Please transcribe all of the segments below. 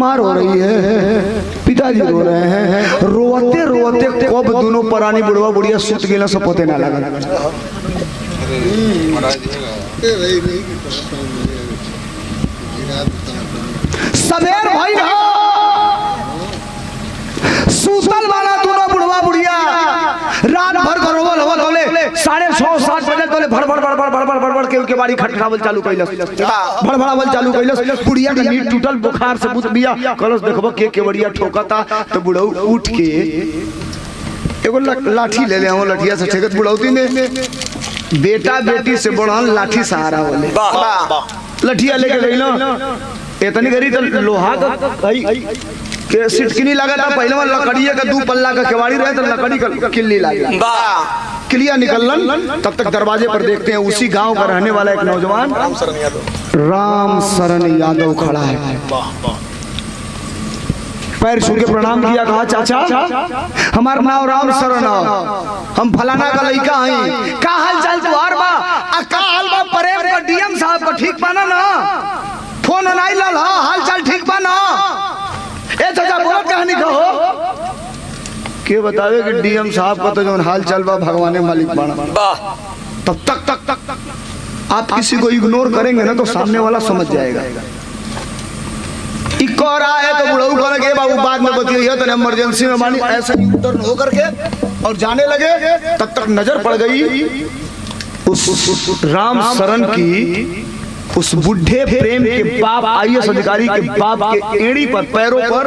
माँ रो रही है, पिताजी रो रहे हैं, रोते रोते कब दोनों परानी बुढ़वा बुढ़िया सुत गेला सपोते ना लगा। सवेर भाई सूतल वाला दोनों बुढ़वा बुढ़िया रात भर रोवल होवल होले 6:30-7 बजे तोले भड़ के उनके बाड़ी खटखटावल चालू कइलस, भड़भड़ावल चालू कइलस। बुढ़िया के नींद टूटल, बुखार से बुत बिया कलस देखबो के बढ़िया ठोकता। तो बुढ़ऊ उठ के एगो लाठी ले ले, हम लठिया से ठेकत बुढ़ौती ने बेटा बेटी से बड़न लाठी सहारा होले, लठिया लेके गइलो। इतनी गरी तो लोहा का के सिटकिनी लगा था पहले में लकड़िया का 2 पल्ला का केवाड़ी रहे तो लकड़ी का किल्ली लगा, किलिया निकलन। तब तक दरवाजे पर देखते हैं उसी गांव का रहने वाला एक नौजवान राम शरण यादव खड़ा है। पैर छू के प्रणाम किया, कहा चाचा हमारा नाम राम शरण, हम फलाना का लड़का हैं, का हाल चाल तुम्हार बा? का हाल बा प्रेम का डीएम साहब का ठीक बाना ना? फोन नहीं लाल, हाल चाल ठीक बाना? ए चाचा बोलत कहानी कहो के बतावे कि डीएम साहब का तो जो हाल चाल बा भगवाने मालिक बाना। तब तक आप किसी को इग्नोर करेंगे ना तो सामने वाला समझ जाएगा। इको रहा है तो बुढ़ऊ करे के बाबू बाद में बतिया तो इमरजेंसी में मानी ऐसे टर्न हो करके और जाने लगे। तब तक नजर पड़ गई उस राम शरण की उस बुढ़े प्रेम के बाप आईएएस अधिकारी के बाप के एड़ी पर पैरों पर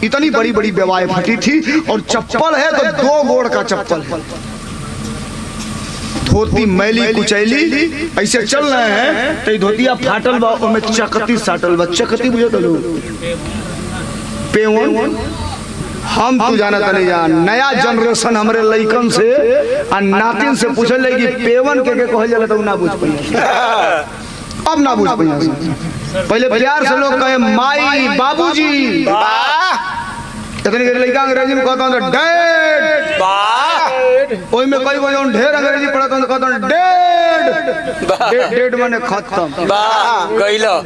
इतनी बड़ी बड़ी बेवाएं फटी थी और चप्पल है तो 2 गोड़ का चप्पल है, धोती मैली कुचैली ऐसे चल रहे हैं तो धोतिया फाटल बा, उसमें चकती साटल बा। चकती बुझे तो लोग पेवन हम तू जाना तो नहीं जान। नया जनरेशन हमरे लइकन से और नातिन से पूछे ले कि पेवन के कहल जाला तो ना बुझ पाई, अब ना बुझ पाई। पहले प्यार से लोग कहे माई बाबूजी, इतनी लड़का अंग्रेजी में कहता हूँ डैड, ओई में कई बार ढेर अंग्रेजी पढ़ता हूँ कहता हूँ डैड, डेड माने खत्म कइलो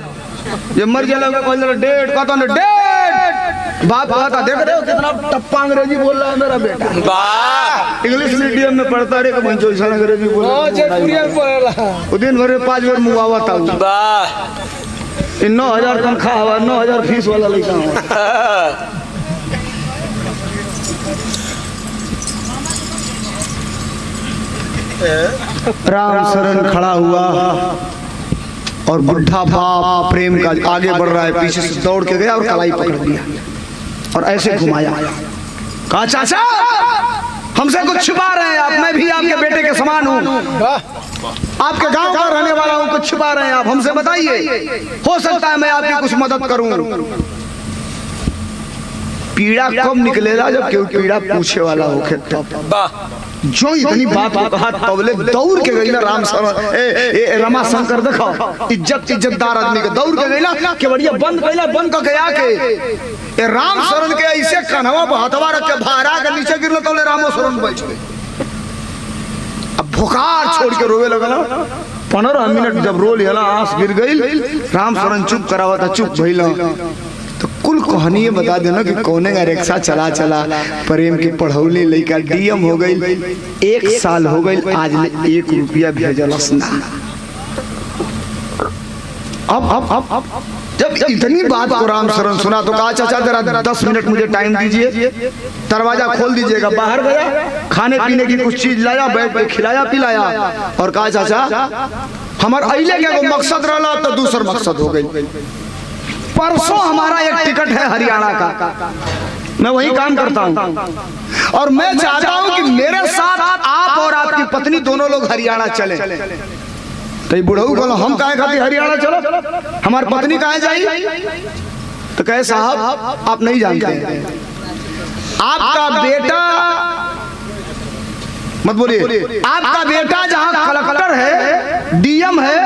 ये मर जाला कहता हूँ डैड, कहता हूँ डैड। बाप कहता देख रहे हो कितना टप्पा अंग्रेजी बोल रहा है मेरा बेटा, वाह इंग्लिश मीडियम में पढ़ता रे कहीं जो ऐसा अंग्रेजी बोल रहा है दिन भर में 5 बार मुआवा था। वाह 9,000 तनख्वाह हुआ, 9,000 फीस वाला लड़का हुआ। राम शरण खड़ा हुआ और बुढ़ा बाप प्रेम का आगे बढ़ रहा है, पीछे से दौड़ के गया और कलाई पकड़ लिया और ऐसे घुमाया, कहा चाचा हमसे कुछ छुपा रहे हैं आप, मैं भी आपके बेटे के समान हूँ, आपके गांव का रहने वाला हूँ, कुछ छुपा रहे हैं आप, हमसे बताइए, हो सकता है मैं आपकी कुछ मदद करूँ। पीड़ा कब निकलेगा जब केहू पीड़ा पूछे वाला होके तब। जो इतनी बात को कहा तबले दौड़ के गई ना राम शरण रमा शंकर देखो इज्जतदार आदमी के दौड़ के गई ना के बढ़िया बंद कैला, बंद का गया के राम शरण के ऐसे कन्हवा बहतवा रख के भारा के नीचे गिरल तो रामो शरण बैठ गए। अब भुखार छोड़ के रोवे लगला, 15 मिनट जब रो लिया आंस गिर गई, राम शरण चुप करावा था, चुप भइला तो कुल कहानी ये बता देना कि कौने का रिक्शा चला चला प्रेम की पढ़ौली लड़का डीएम हो गई, 1 साल हो गई, आज 1 रुपया भेजलस ना। अब जब इतनी बात को राम शरण सुना तो कहा चाचा जरा 10 मिनट मुझे टाइम दीजिए, दरवाजा खोल दीजिएगा। बाहर गया, खाने पीने की कुछ चीज लाया, बैठ के खिलाया पिलाया और कहा चाचा हमारा अइले के मकसद रहा तो दूसरा मकसद हो गई। परसों हमारा एक टिकट है हरियाणा का, मैं वही काम करता हूँ और मैं चाहता हूँ कि मेरे साथ आप और आपकी पत्नी दोनों लोग हरियाणा चलें। तो बुढ़ऊ बोलो हम काहे खातिर हरियाणा चलो, हमारी पत्नी काहे जाई? तो कहे साहब आप नहीं जानते हैं, आपका बेटा मत बोलिए, आपका बेटा जहाँ कलेक्टर है डीएम है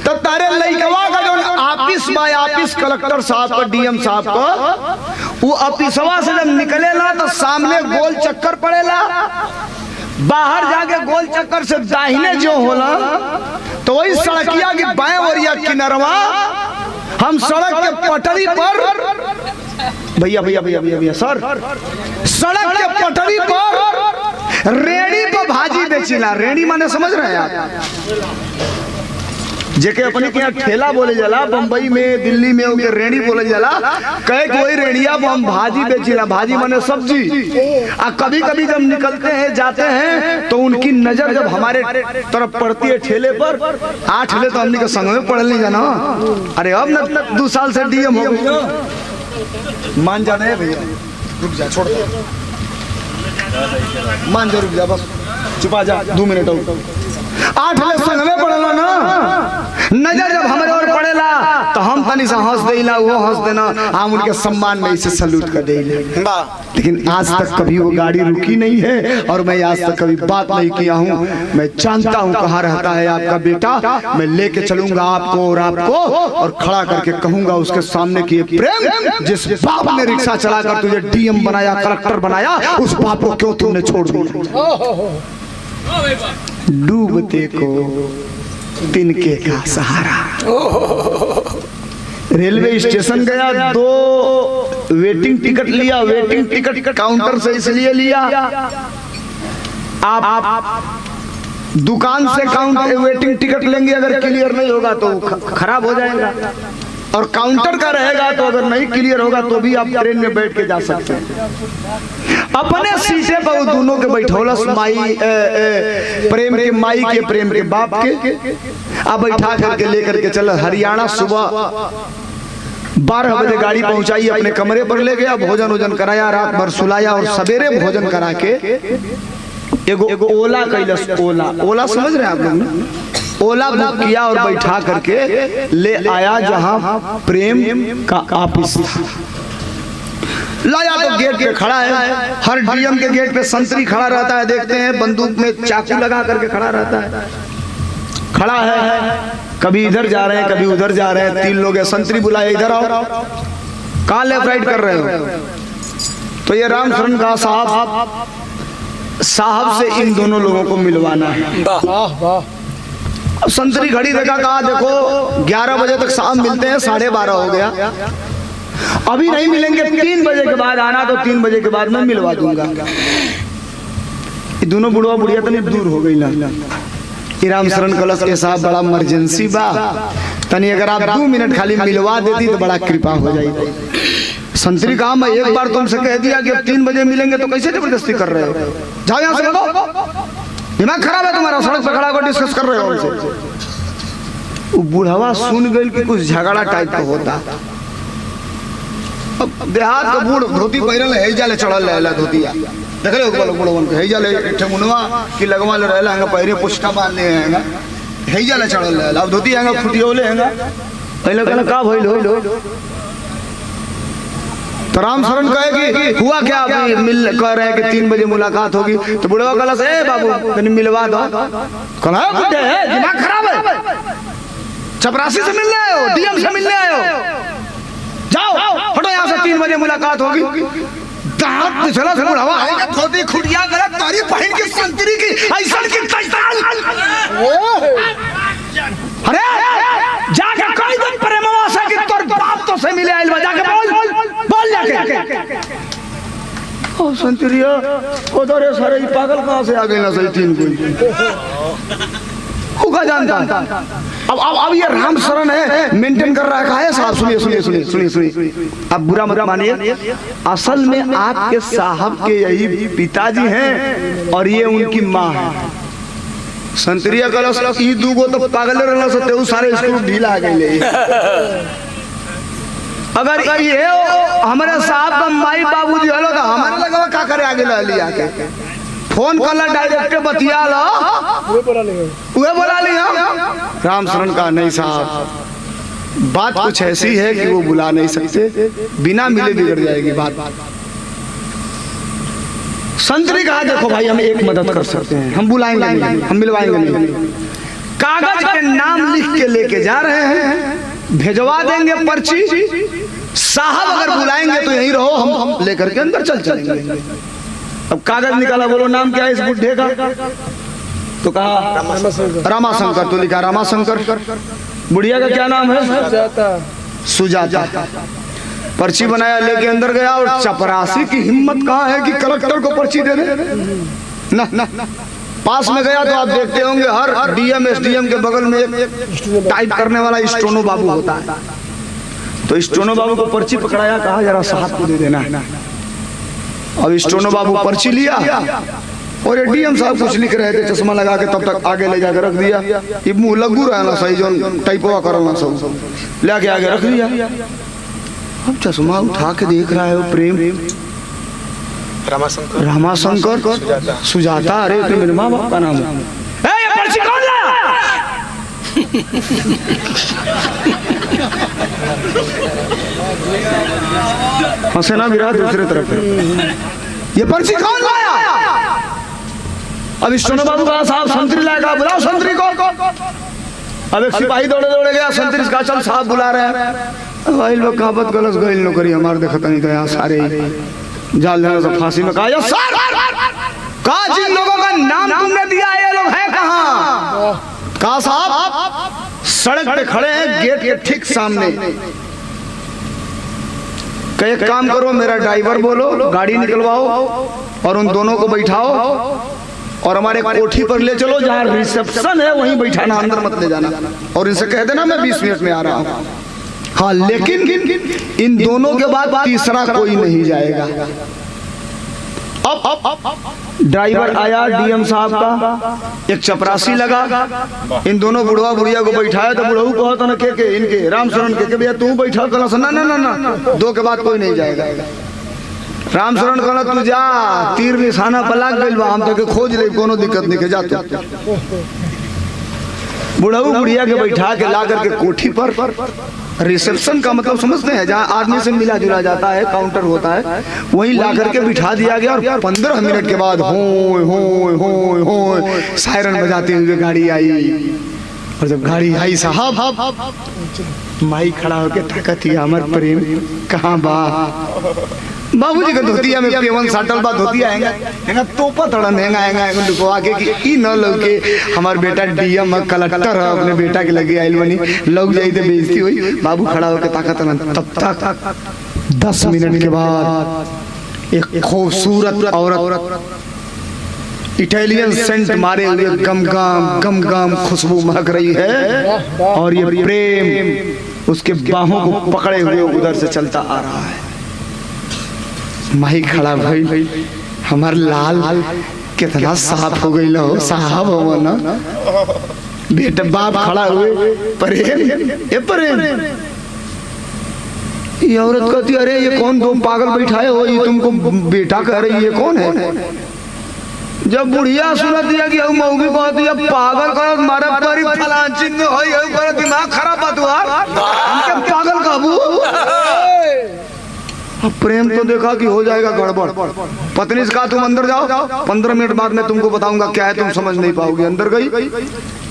तो तारे लइकवा का जो ऑफिस कलेक्टर साहब का डीएम साहब का वो ऑफिसवा से जब निकलेला तो सामने गोल चक्कर पड़ेला, बाहर जाके गोल चक्कर से दाहिने जो होला तो वही सड़किया की बाएं ओरिया किनरवा हम सड़क के पटरी पर भैया भैया भैया भैया भैया सर, सड़क के पटरी पर रेड़ी पर भाजी बेचिला। रेड़ी माने समझ रहे हैं आप? जेके अपने के यहाँ ठेला बोले जाला, बम्बई में दिल्ली में ओके रेड़ी बोले जाला। कहे कोई रेड़िया हम भाजी बेचिला। भाजी माने सब्जी। आ कभी कभी जब निकलते हैं जाते हैं तो उनकी नजर जब हमारे तरफ पड़ती है ठेले पर, 8 ठेले तो हमने के संग में पढ़ नहीं जाना। अरे अब न 2 साल से डीएम हो गई। मान जाना है भैया, रुक जा, छोड़ दे, मान जा, रुक जा, बस चुपा जा, 2 मिनट और। 8 ठेले संग में पढ़ला ना, नजर जब हमारे और पड़ेला तो हम तनी सा हंस देला, वो हंस देना, हम उनके सम्मान में इसे सैल्यूट कर देले। लेकिन आज तक कभी वो गाड़ी रुकी नहीं है और मैं आज तक कभी बात नहीं किया हूँ। मैं जानता हूँ कहाँ रहता है आपका बेटा। मैं लेके चलूंगा आपको और आपको और खड़ा करके कहूंगा उसके सामने कि प्रेम, जिस बाप ने रिक्शा चलाकर तुझे डीएम बनाया, कलेक्टर बनाया, उस बाप को क्यों तुमने छोड़ दिया? डूबते को तिनके का सहारा। रेलवे स्टेशन गया, 2 वेटिंग टिकट लिया। वेटिंग टिकट काउंटर से इसलिए लिया, आप दुकान से काउंटर वेटिंग टिकट लेंगे, अगर क्लियर नहीं होगा तो खराब हो जाएगा, और काउंटर का रहेगा तो अगर नहीं क्लियर होगा तो भी आप ट्रेन में बैठ के जा सकते हैं। अपने सीटे पर दोनों के बैठौलस, माई प्रेम के माई के प्रेम के बाप के, अब बैठा करके लेकर के चल हरियाणा। सुबह 12 बजे गाड़ी पहुंचाई, अपने कमरे पर ले गया, भोजन वोजन कराया, रात भर सुलाया और सवेरे भोजन करा के एगो ओला कैलस। ओला समझ रहे हैं आप लोग ना? ओला बुक किया और बैठा करके ले आया जहां प्रेम का ऑफिस था। लाया तो गेट पे खड़ा है, हर डीएम के गेट पे संतरी खड़ा रहता है, देखते हैं बंदूक में चाकू लगा करके खड़ा रहता है। खड़ा है, कभी इधर जा रहे हैं कभी उधर जा रहे हैं। 3 लोग है, संतरी बुलाए, इधर आओ, कहाँ लेफ्ट राइट कर रहे हो? तो ये राम शरण का साहब से इन दोनों लोगों को मिलवाना है। अब संतरी घड़ी देखा, कहा देखो 11 बजे तक साहब मिलते हैं, 12:30 हो गया, अभी नहीं मिलेंगे, 3 बजे के बाद आना, तो 3 बजे के बाद मैं मिलवा दूंगा। ये दोनों बुढ़वा बुढ़िया तनी दूर हो गई ना। राम शरण कलश के साहब बड़ा इमरजेंसी बा, तनी अगर आप 2 मिनट खाली मिलवा देती तो बड़ा कृपा हो जाएगी। संतरी कहा मैं एक बार तुमसे कह दिया कि 3 बजे मिलेंगे, तो कैसे जबरदस्ती कर रहे हो? जाओ यहाँ से, दिमाग खराब है तुम्हारा, सड़क पर खड़ा होकर डिस्कस कर रहे हो हमसे। वो बुढ़वा सुन गई कि कुछ झगड़ा टाइप का होता। अब देहात का बूढ़ धोती पहिरल है, जाले चढ़ल रहेला धोतिया, देख रहे हो बोलो बुढ़वन के हे जाले ठमुनवा की लगवा ले रहेला, हंगा पहिरे पुष्टा बांध ले हैंगा, हे जाले चढ़ल रहेला। अब धोती हंगा फुटियोले हैंगा, पहले कहला का भइल हो? तो राम शरण कहे कि हुआ क्या, अभी मिल कह रहे हैं कि 3 बजे मुलाकात होगी। तो बुढ़वा कहला से बाबू तनी मिलवा दो। कहला कुत्ते है, दिमाग खराब है, चपरासी से मिलने आए हो, डीएम से मिलने आए हो, जाओ हटो यहाँ से, 3 बजे मुलाकात होगी। दांत चला से बुढ़वा धोती खुटिया गलत तारी बहन की संतरी की ऐसा की तैसाल। अरे जाके कोई दिन प्रेमवा से कि तोर बाप तो से मिले आइल बा, जाके बोल जाके। ओ संतरिया उधर है सारे पागल कहां से आ गए ना सही 3 कोई होगा जानता। अब ये राम शरण है, मेंटेन कर रहा है साहब। सुनिए, अब बुरा मत मानिए, असल में आपके साहब के यही पिताजी हैं और ये उनकी माँ है। संतरिया कलश ई दूगो तो पागल रहना सकते हो, सारे स्क्रू ढीला आ गए। अगर ये हमारे साहब का माई बाबूजी हलो तो हमारे लगा का करे आगे लिया के फोन कला डायरेक्ट बतिया लो, उहे बोला लिया। राम शरण का नहीं साहब, बात कुछ ऐसी है कि वो बुला नहीं सकते, बिना मिले बिगड़ जाएगी बात। संतरी कहा देखो भाई हम एक मदद कर सकते हैं, हम बुलाएंगे नहीं, हम मिलवाएंगे नहीं, कागज के नाम लिख के लेके जा रहे हैं, भेजवा देंगे पर्ची, साहब अगर बुलाएंगे तो यहीं रहो, हम लेकर के अंदर चलेंगे। अब कागज निकाला, बोलो नाम क्या है इस बुढ़े का? तो कहा रामाशंकर। तो लिखा रामाशंकर। बुढ़िया का क्या नाम है? सुजाता। पर्ची बनाया, लेके अंदर गया और चपरासी की हिम्मत कहाँ है कि कलेक्टर को पर्ची दे दे ना। पास में गया तो आप देखते होंगे हर डीएम एसडीएम के बगल में एक टाइप करने वाला स्टोनो बाबू होता है। तो स्टोनो बाबू को पर्ची पकड़ाया, कहा जरा साहब को दे देना। अब स्टोनो बाबू पर्ची लिया और डीएम साहब कुछ लिख रहे थे, चश्मा लगा के तब तक आगे ले जाकर रख दिया। ये मुंह लगू रहा ना सही जो टाइपवा करना सब लेके आगे रख दिया। अब चश्मा उठा के देख रहा है वो प्रेम रामाशंकर सुजाता। अरे तो मेरे माँ बाप का नाम है। ये पर्ची कौन लाया? हंसना भी रहा दूसरे तरफ है। ये पर्ची कौन लाया? अब स्टोनो बाबू का साहब संतरी लाएगा, बुलाओ संतरी को। अब एक सिपाही दौड़े दौड़े गया, संतरी का चल साहब बुला रहे हैं। भाई लोग कहावत गलत गई नौकरी हमारे देखता नहीं था यहाँ सारे जाल देना सब फांसी में। कहा सर कहा जिन लोगों का नाम तुमने दिया ये लोग हैं कहाँ? कहा साहब सड़क पे खड़े हैं गेट के ठीक सामने। कहे एक काम करो, मेरा ड्राइवर बोलो, गाड़ी निकलवाओ और उन दोनों को बैठाओ और हमारे कोठी पर ले चलो, जहाँ रिसेप्शन है वहीं बैठाना, अंदर मत ले जाना। और इनसे कह देना मैं 20 मिनट में आ रहा हूँ। हाँ लेकिन इन दोनों के बाद तीसरा कोई नहीं जाएगा। अब ड्राइवर आया डीएम साहब का, एक चपरासी लगा, इन दोनों बुढ़वा बुढ़िया को बैठाया। तो बुढ़ऊ कहो तो ना के इनके रामशरण के भैया तू बैठा कला ना ना ना दो के बाद कोई नहीं जाएगा। रामशरण कहला तू जा, तीर निशाना पलाक गइल बा, हम तो खोज ले, कोनो दिक्कत नहीं के जा तू। बुढ़ऊ बुढ़िया के बैठा के ला करके कोठी पर, रिसेप्शन का मतलब समझते हैं जहाँ आदमी से मिला जुला जाता है, काउंटर होता है, वहीं ला करके बिठा दिया गया। और 15 मिनट के बाद होय होय होय होय सायरन बजाते हुए गाड़ी आई। और जब गाड़ी आई साहब माई खड़ा होके ताकत ही अमर प्रेम कहाँ बा? बाबूजी का धोतिया में पेवन साटल बा, धोतिया हैंगा तोपा थोड़ा महंगा हैंगा लुकवा के कि ई न लौके हमार बेटा डीएम कलेक्टर है, अपने बेटा के लगे आइल बनी, लग जाई तो बेइज्जती हुई। बाबू खड़ा होके ताकत न। तब तक 10 मिनट के बाद एक खूबसूरत औरत इटालियन सेंट मारे हुए गम गम खुशबू महक रही है और ये प्रेम उसके बाहों को पकड़े हुए उधर से चलता आ रहा है। माही खड़ा भाई हमार लाल कितना साफ हो गई हो, साहब हो ना बेटा। बाप खड़ा हुए प्रेम ये प्रेम। ये औरत कहती अरे ये कौन दो पागल बैठाए हो, ये तुमको बेटा कह रही है, कौन है? जब बुढ़िया सुनत दिया कि मौगी कहती है पागल कर मारा परी फलान चीज में होई है, पर दिमाग खराब बात हुआ, हम पागल कहबू। अब प्रेम तो देखा कि हो जाएगा गड़बड़। पत्नी से कहा तुम अंदर जाओ, 15 मिनट बाद मैं तुमको बताऊंगा क्या है, तुम समझ नहीं पाओगे। अंदर गई,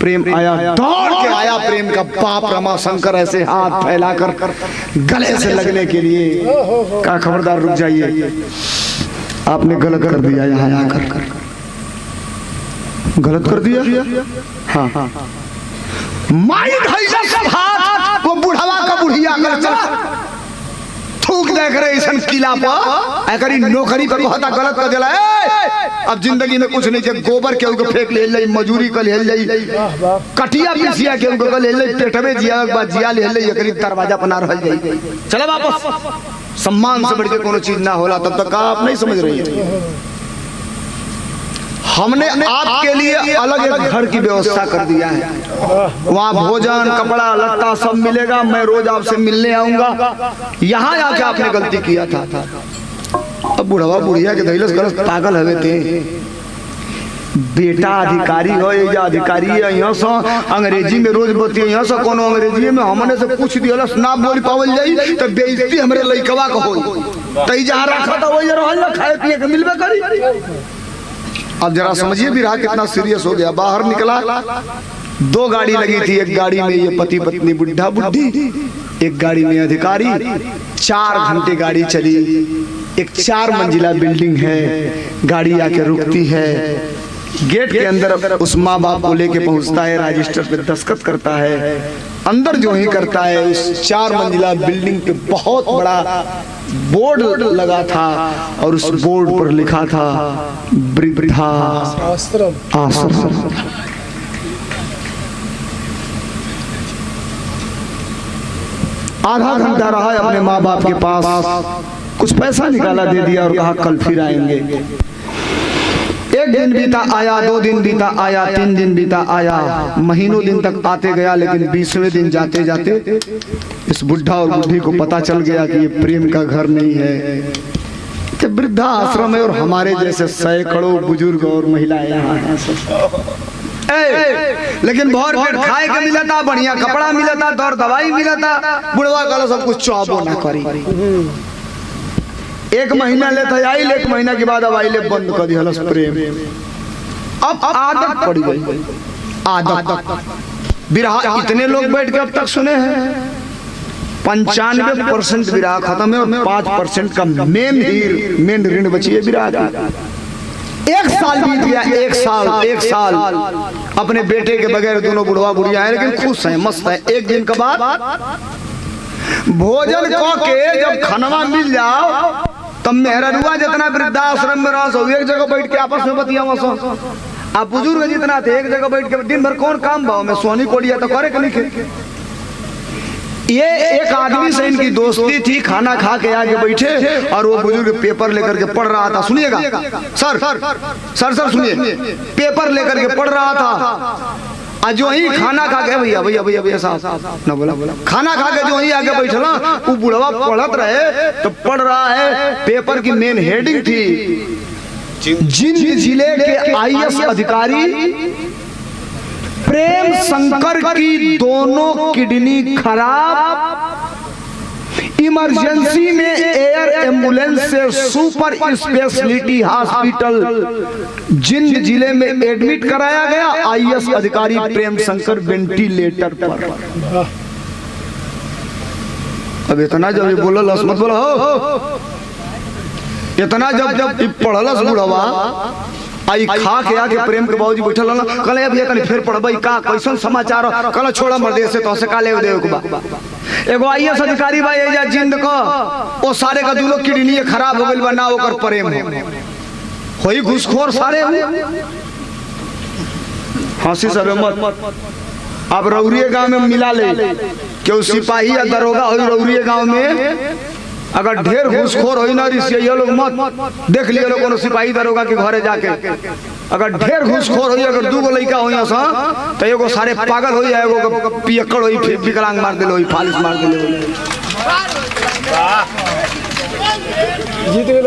प्रेम आया, दौड़ के आया। प्रेम का बाप रमाशंकर ऐसे हाथ फैलाकर गले से लगने के लिए कहा खबरदार रुक जाइए, आपने गलत कर दिया, यहाँ आकर गलत कर दिया। हाँ माई धैला सब हाथ वो बुढ़ावा का बुढ़िया कर चला थूक देख रहे इसन किला पर एकरी नौकरी पर कहता गलत कर देला। अब जिंदगी में कुछ नहीं है, गोबर के ऊपर फेंक ले लई, मजूरी कर ले लई, कटिया पिसिया के ऊपर ले लई, पेटवे जिया के बाद जिया ले लई, एकरी दरवाजा पर ना रह जाई। चला वापस। सम्मान से बढ़ के कोनो चीज ना होला, तब तक आप नहीं समझ रही है। हमने आपके लिए अलग एक घर की व्यवस्था कर दिया है, वहाँ भोजन कपड़ा लत्ता सब मिलेगा। मैं रोज आपसे मिलने आऊंगा। यहाँ आके आपने गलती किया था। अब बुढ़वा बुढ़िया के धैलस गलत पागल हवे थे। बेटा अधिकारी हो या अधिकारी है, यहाँ से अंग्रेजी में रोज बतिया, यहाँ से कोनो अंग्रेजी में हमने से पूछ दिया ना बोल पावल जाई तो बेइज्जती हमरे लइकवा को होई। तई जहाँ रखा था वही रहल ना, खाए पिए के मिलबे करी। अब जरा समझिए भी रहा कितना सीरियस हो गया। बाहर निकला, 2 गाड़ी लगी थी, एक गाड़ी में ये पति पत्नी बुढ़ा बुढ़ी, एक गाड़ी में अधिकारी। 4 घंटे गाड़ी चली। एक 4 मंजिला बिल्डिंग है, गाड़ी आके रुकती है, गेट के अंदर उस माँ बाप को लेके पहुंचता है, रजिस्टर पे दस्तखत करता है। अंदर जो ही करता है उस 4 मंजिला बिल्डिंग पे बहुत बड़ा बोर्ड लगा था और उस बोर्ड पर लिखा था वृद्धा आश्रम। आधा घंटा रहा है अपने माँ बाप के पास, कुछ पैसा निकाला, दे दिया और कहा कल फिर आएंगे। 1 दिन बीता आया, 2 दिन बीता आया, 3 दिन बीता आया, महीनों दिन तक आते गया। लेकिन 20वें दिन जाते जाते इस बुढ़ा और बुढ़ी को पता चल गया कि ये प्रेम का घर नहीं है, कि वृद्धा आश्रम है और हमारे जैसे सैकड़ों बुजुर्ग और महिलाएं यहाँ हैं। लेकिन भर पेट खाए के मिला था, बढ़िया कपड़ा मिला था, दौर दवाई मिला था। बुढ़वा का सब कुछ चौबो ना करी। 1 महीना लेता आई, 1 महीना के बाद अब आइले बंद कर दिया प्रेम। अब आदत पड़ गई, आदत। विरहा इतने लोग बैठ के अब तक सुने हैं, 95% विरहा खत्म है और 5% का मेन ऋण बची है विरहा की। 1 साल बीत गया, 1 साल अपने बेटे के बगैर दोनों बुढ़वा बुढ़िया है, लेकिन खुश है, मस्त है। 1 दिन के बाद भोजन के जब खाना मिल जाओ तब मेहररुआ जितना वृद्धाश्रम में रहो, एक जगह बैठ के आपस में बतिया। आप बुजुर्ग जितना थे एक जगह बैठ के दिन भर कौन काम भाव में सोनी कोड़िया तो करे नहीं खे। ये एक आदमी से इनकी दोस्ती थी, खाना खा के आगे बैठे और वो बुजुर्ग पेपर लेकर के पढ़ रहा था। सुनिएगा सर सुनिए, पेपर लेकर के पढ़ रहा था। जो ही खाना खा के भैया साहब ना बोला, खाना खा के जो ही आगे बैठला वो बुढ़वा पढ़त रहे तो पढ़ रहा है। पेपर की मेन हेडिंग थी, जिंद जिले के IAS अधिकारी प्रेम शंकर की दोनों किडनी खराब, इमरजेंसी में एयर एम्बुलेंस से सुपर स्पेशलिटी हॉस्पिटल जिंद जिले में एडमिट कराया गया। IAS अधिकारी प्रेम शंकर वेंटिलेटर पर। अब इतना जब ये बोलल मत बोला हो, इतना जब पढ़लस बुढ़वा आई खा के आके प्रेम के बाबूजी बैठल ना, कल भैया तनी फिर पढ़बई का कैसन समाचार, कल छोड़ा मर्दे से तो से काले देव के बा। एगो IAS अधिकारी बा एजा जिंद को, ओ सारे का दूलो किडनी खराब हो गइल बा, ना ओकर प्रेम होई घुसखोर सारे हंसी सब मत। अब रौरिये गांव में मिला ले क्यों सिपाही या दरोगा हो रौरिये गांव में, अगर ढेर घूसखोर हो ना रिसिया लोग मत देख लिया लोग कोनो सिपाही दरोगा के घरे जाके। अगर ढेर घूसखोर हो, अगर 2 गो लड़का हो तो एगो सारे पागल हो जाए, एगो पियक्कड़ हो, विकलांग मार दिलो, फालिस मार दिलो। जीत गए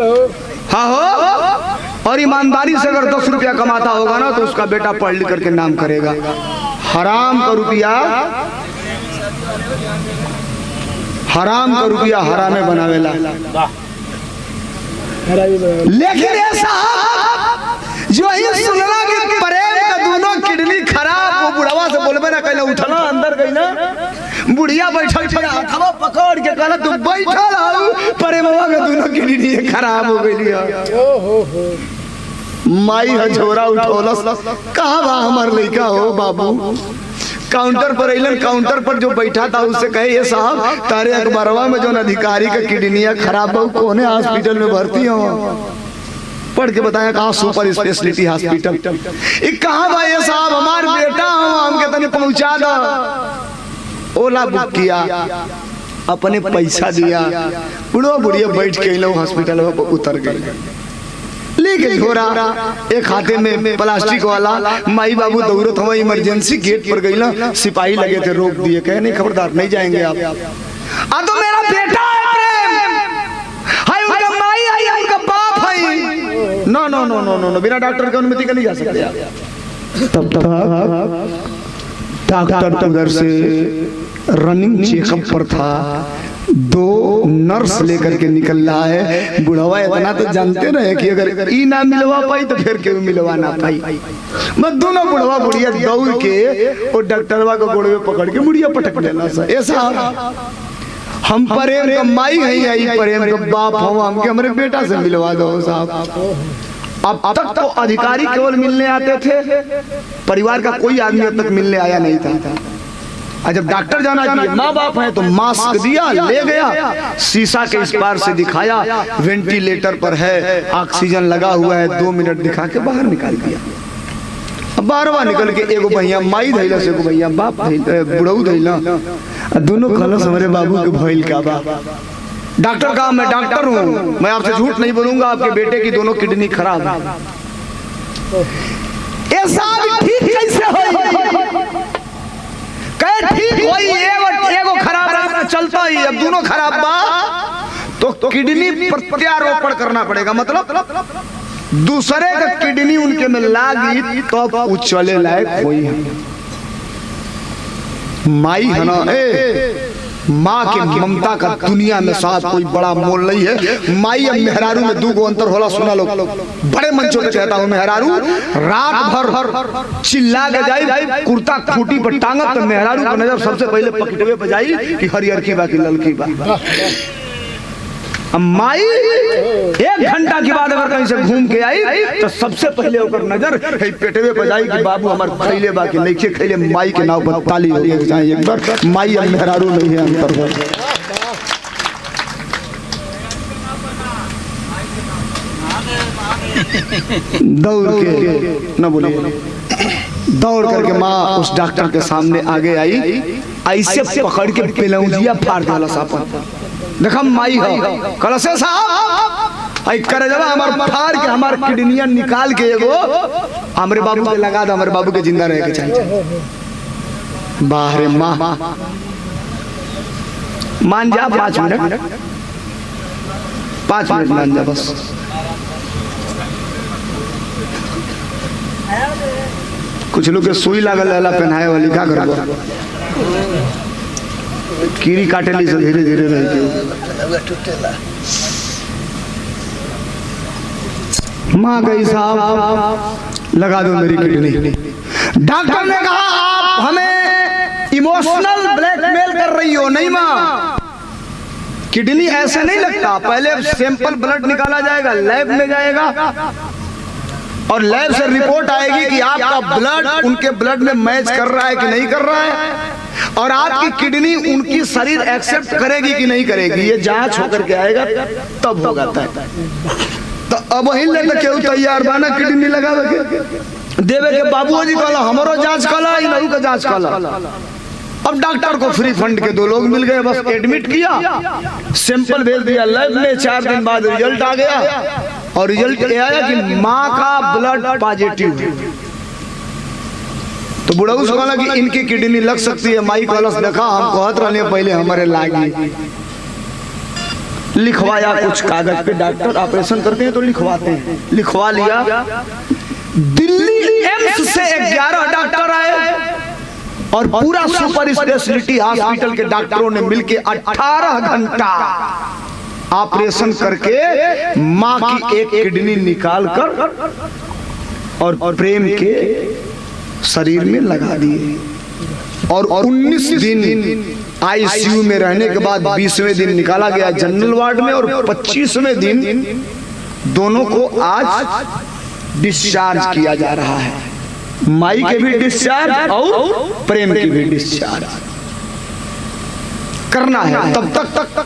हाँ हो। और ईमानदारी से अगर 10 रुपया कमाता होगा ना तो उसका बेटा पढ़ लिख करके नाम करेगा। हराम का रुपया हरामे बनावेला। लेकिन ऐसा जो ही सुनला कि प्रेम का दोनों किडनी खराब, वो बुढ़वा से बोलबे ना कहले उठना अंदर गई ना, बुढ़िया बैठल छे हथवा पकड़ के कहला तू बैठल हो, प्रेमवा के दोनों किडनी खराब हो गइली। ओहो माई हजोरा उठोलस, कहां बा हमर लइका हो बाबू। काउंटर पर अइलन, काउंटर पर जो बैठा था उससे कहे ये साहब तारे अखबारवा में जो अधिकारी का किडनिया खराब हो, कोने हॉस्पिटल में भर्ती हो। पढ़ के बताया कहा सुपर स्पेशलिटी हॉस्पिटल। कहाँ भाई ये साहब हमार बेटा हो, हमके तने पहुंचा दो। ओला बुक किया, अपने पैसा दिया, बुढ़ो बुढ़िया बैठ के हॉस्पिटल में उतर गए। लेके झोरा एक खाते में प्लास्टिक वाला, माई बाबू दौड़त हुआ इमरजेंसी गेट पर गई ना, सिपाही लगे थे, रोक दिए, कहे नहीं खबरदार नहीं जाएंगे आप। तो मेरा बेटा है प्रेम, हाय उनका माई है, उनका बाप है। नो नो नो नो नो, बिना डॉक्टर की अनुमति का नहीं जा सकते आप। तब डॉक्टर उधर से रनिंग चेकअप पर था, 2 नर्स लेकर के निकल रहा है। बुढ़वा इतना तो जानते रहे कि अगर ई ना मिलवा पाई तो फिर क्यों मिलवा ना पाई। मैं दोनों बुढ़वा बुढ़िया दौड़ के और डॉक्टरवा को गोड़ में पकड़ के बुढ़िया पटक देना। ऐसा हम प्रेम का माई है, आई प्रेम का बाप हो, हमके हमारे बेटा से मिलवा दो साहब। अब तक तो अधिकारी केवल मिलने आते थे, परिवार का कोई आदमी अब तक मिलने आया नहीं था। और जब डॉक्टर जाना चाहिए, माँ बाप है तो मास्क दिया, ले गया, शीशा के इस पार से दिखाया वेंटिलेटर पर है, ऑक्सीजन लगा हुआ है, 2 मिनट दिखा के बाहर निकाल दिया। बारवा निकल के एगो भैया माई धैला से एगो भैया बाप बुढ़ऊ धैला, दोनों खलस हमारे बाबू के भइल का बा। डॉक्टर कहा मैं डॉक्टर हूँ, मैं आपसे झूठ नहीं बोलूंगा, आपके बेटे की दोनों किडनी खराब है। ऐसा ठीक कैसे होई? कहे ठीक होई, एगो खराब रहा चलता ही, अब दोनों खराब बा तो किडनी प्रत्यारोपण करना पड़ेगा, मतलब दूसरे का किडनी उनके में लागी तो वो चले लायक कोई है। माई है ना, माँ के ममता का दुनिया में साथ कोई बड़ा मोल नहीं है। माई अब मेहरारू में 2 अंतर होला, सुना लोग, बड़े मंचों पे कहता हूँ, मेहरारू रात भर चिल्ला के जाई, कुर्ता खूटी पर टांगत तो मेहरारू का नजर सबसे पहले पकड़वे पे जाई कि हरियर की बा की ललकी बा। माई 1 घंटा के बाद अगर कहीं से घूम के आई तो सबसे पहले ओकर नजर पेटवे पे जाई कि बाबू हमार खैले बा कि नहीं खैले। माई के नाव पर ताली हो जाए एक बार, माई और मेहरारू नहीं है अंतर है। दौड़ के न बोलिए, दौड़ करके माँ उस डॉक्टर के सामने आगे आई, ऐसे पकड़ के पेलौजिया फाड़ डाला सापा। देखा माई है कलसे साहब आई करे जब हमार फाड़ के हमार किडनियां निकाल के एगो हमरे बाबू के लगा दो, हमारे बाबू के जिंदा रहे के चाहिए। बाहरे माँ मान जा 5 मिनट, 5 मिनट मान जा बस। कुछ लोग के सुई लागल रहला पहनाए वाली, का करबो कीड़ी काटे ली से धीरे धीरे रह। माँ गई साहब लगा दो मेरी किडनी। डॉक्टर ने कहा आप हमें इमोशनल ब्लैकमेल कर रही हो। नहीं माँ, किडनी ऐसे नहीं लगता, पहले सैंपल ब्लड निकाला जाएगा, लैब में जाएगा और लैब से रिपोर्ट आएगी कि आपका ब्लड उनके ब्लड में मैच कर रहा है कि नहीं कर रहा है, और आपकी किडनी उनकी शरीर एक्सेप्ट करेगी कि नहीं करेगी, ये जांच होकर के आएगा तब होगा तय। तो अब वही लेकर केहू तैयार बाना किडनी लगावे के देवे के बाबूजी कहला हमरो जांच कला, इनहू के जांच कला। अब डॉक्टर को फ्री फंड के 2 लोग मिल गए, बस एडमिट किया, सैंपल भेज दिया लैब में, 4 दिन बाद रिजल्ट आ गया और रिजल्ट ये आया कि माँ का ब्लड पॉजिटिव। तो बुढ़ऊ से कहला कि इनकी किडनी लग सकती है। माई कलश देखा हम कहत रहने पहले हमारे लागी, लिखवाया कुछ कागज पे, डॉक्टर ऑपरेशन करते हैं तो लिखवाते हैं, लिखवा लिया। दिल्ली एम्स से 11 डॉक्टर आए और पूरा सुपर स्पेशलिटी हॉस्पिटल के डॉक्टरों ने मिलके 18 घंटा ऑपरेशन करके माँ की एक किडनी निकाल कर और प्रेम के शरीर में लगा दिए। और 19 दिन आईसीयू में रहने के बाद 20वें दिन निकाला गया जनरल वार्ड में, और 25वें दिन दोनों को आज डिस्चार्ज किया जा रहा है। माई के भी डिस्चार्ज और प्रेम की भी डिस्चार्ज करना है। तब तक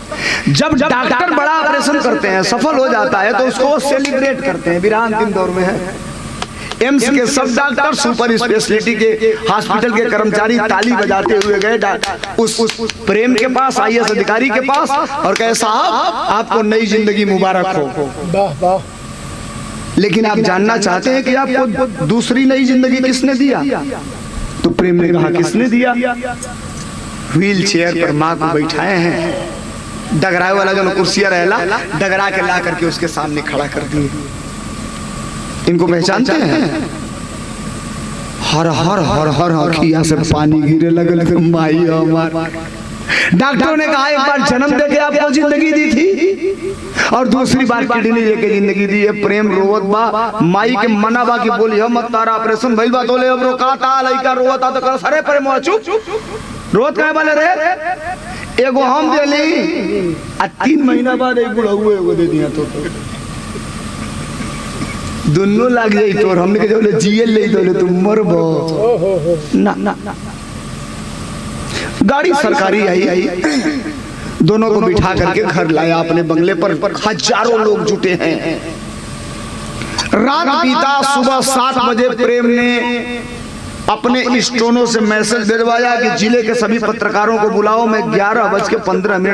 जब डॉक्टर बड़ा ऑपरेशन करते हैं, सफल हो जाता है तो उसको सेलिब्रेट करते हैं। विरान दिन दौर में है, एम्स के सब डॉक्टर सुपर स्पेशलिटी के हॉस्पिटल के कर्मचारी ताली बजाते हुए गए उस प्रेम के पास, आईएएस अधिकारी के पास, और कहे साहब आपको नई जिंदगी मुबारक हो। लेकिन आप जानना चाहते हैं कि आपको दूसरी नई जिंदगी किसने दिया? तो प्रेम ने कहा किसने दिया? व्हील चेयर पर माँ को बैठाए हैं, डगराए वाला जो कुर्सियां रहला डगरा के ला करके उसके सामने खड़ा कर दिए। इनको पहचानते हैं? हर हर हर हर अखिया से पानी गिरे लगल। माई हमार डॉक्टरों ने कहा एक बार जन्म देके आपको जिंदगी दी थी और दूसरी बार किडनी लेके जिंदगी दी है। प्रेम रोवत बा, माई के मना बा कि बोली हम मत तारा ऑपरेशन भइल बा, तोले अब रोकाता लइका रोवता तो कर सरे प्रेम चुप रोत काहे वाले रे? एगो हम देली आ 3 महीना बाद एक बुढ़ऊ एगो दे दिया तो दोनों लग जाई तोर। हमने के जब जिए ले तोले तुम मरबो ना ना। गाड़ी सरकारी आई, दोनों को बिठा करके घर लाया अपने बंगले पर। हजारों लोग जुटे हैं। रात बीता, सुबह 7 बजे प्रेम ने अपने स्टोनों से मैसेज भिजवाया कि जिले के सभी पत्रकारों को बुलाओ, मैं 11:15 पे